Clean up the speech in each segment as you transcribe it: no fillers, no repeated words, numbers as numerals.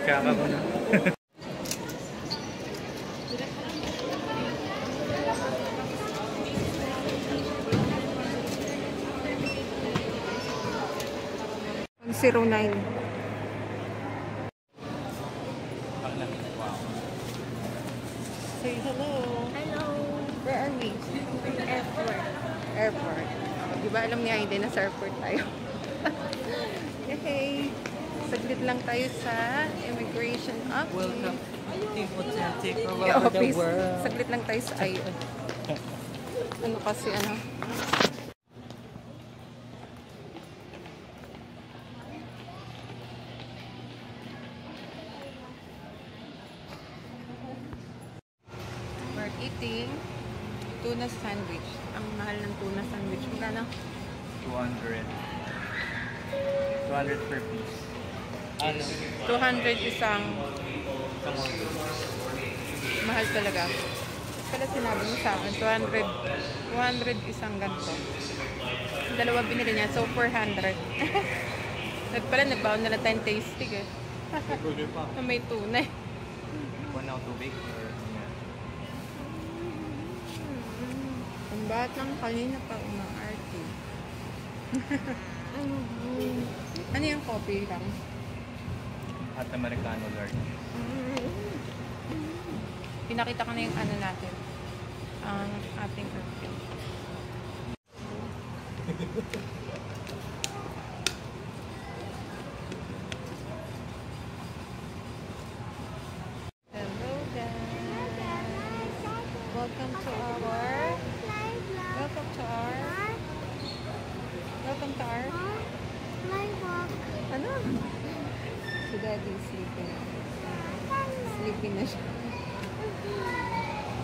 Kaka ko na. $09. Say hello. Hello. Where are we? Airport. Airport. Di ba alam niya hindi nasa airport tayo? Yay! Saglit lang tayo sa immigration office. Welcome. Take Yeah, over the office. world. Saglit lang tayo sa ayon. Ano kasi ano? We're eating tuna sandwich. Ang mahal ng tuna sandwich. Magkano? 200. 200 per piece. Ano? 200 isang mahal talaga. Kaya sinabi mo sa akin, 200 isang ganito. Dalawa binili niya, so 400. Nagbaon na lang tayong tasting eh. Na may tuna eh. One out to bake or Ang batang kanina pa umaarte. Ano yung coffee lang? At Americano Lord. Pinakita ko na yung ano natin. Ang ating perfume. Hello guys. Welcome to our ano? Si Daddy sleeping. Sleeping na siya.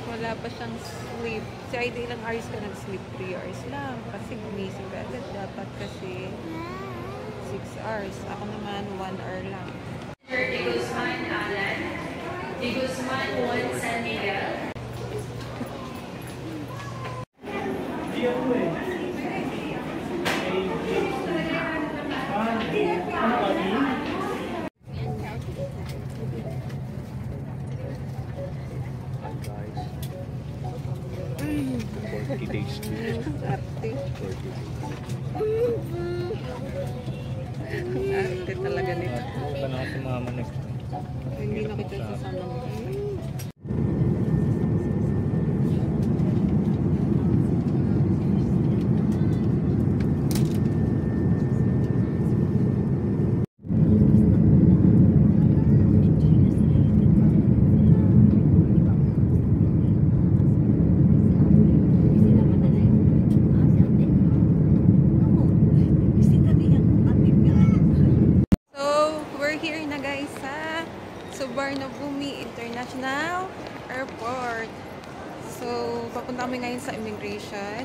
Wala pa siyang sleep. Si Aida ilang hours ka nag-sleep? 3 hours lang. Kasi gumising ka agad. Dapat kasi 6 hours. Ako naman 1 hour lang. De Guzman, Alan. De Guzman, Juan San Miguel. Arte. Arte talaga nito. Huwag na kasi mama next. Hindi na kita sasama mo. Suvarnabhumi International Airport. So, papunta kami ngayon sa immigration.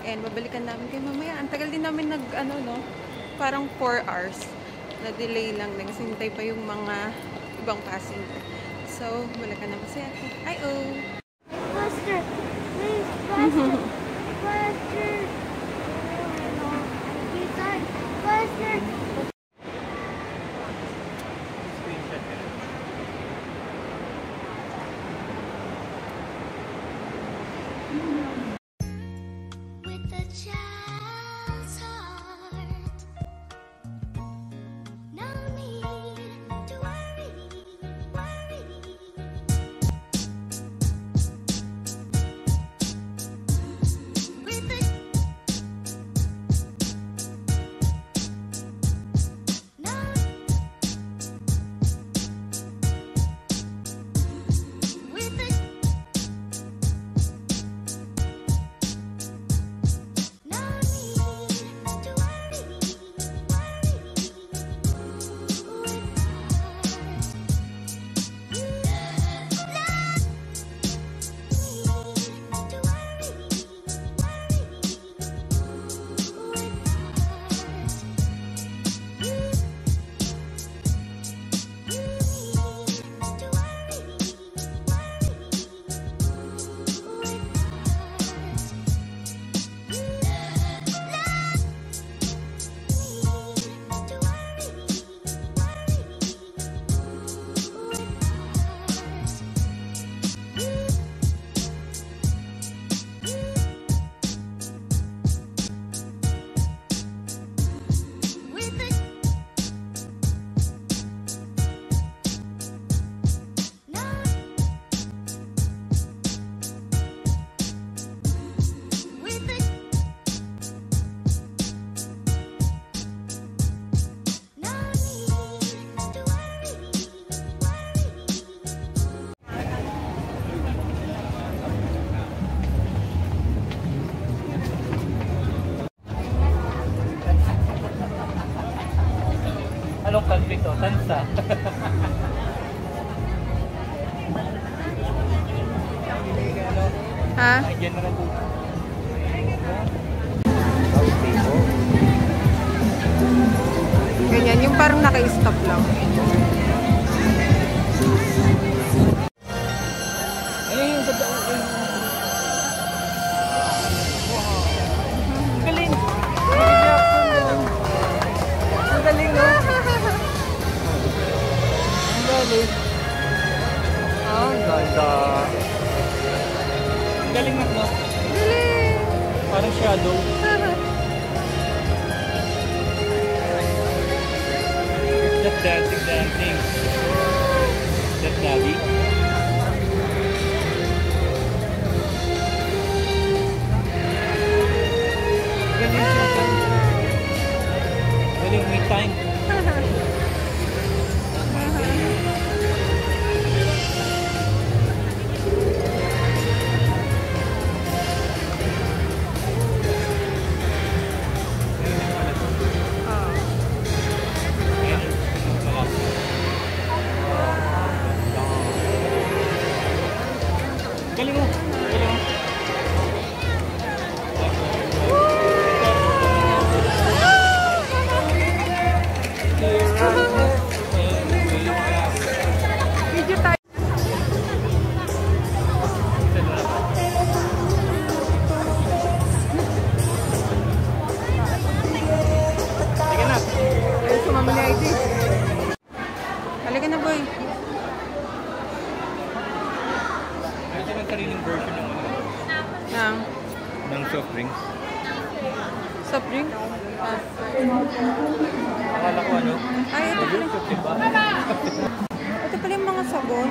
And babalikan namin kayo mamaya. Ang tagal din namin parang 4 hours na delay lang. Nagsintay pa yung mga ibang passenger. So, balikan namin siya. Hi-oh! Faster! Please, faster! Faster! Faster! With a child's heart, no need to worry. With a Talpito, tansa. Ha? Ay, general po. Ganyan, yung parang naka-stop lang. Ay, yung ganda ko. Ang galing. Ang galing, no? Ang galing. Oh, Ang ganda. Ang galing na, no? galing. Parang shadow. Just dancing. Just Gabi. Galing siya. Galing, me time. Galing mo. Galing mo. Video tayo. Sige na. Ay, sumama na ID. Halika na, boy. Meron siya ng sariling version ng ano, Nang ng soft drinks. soft drink. Ah. Akala ko ano? Ay, ito pala. Soft, diba? Ito pala yung mga sabon.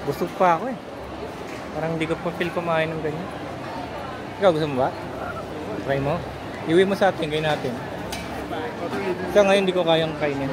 Busog pa ako eh. Parang hindi ko pa feel kumain ng ganyan. Ikaw gusto mo ba? Try mo? Iwi mo sa atin, kain natin. Sa ngayon hindi ko kayang kainin.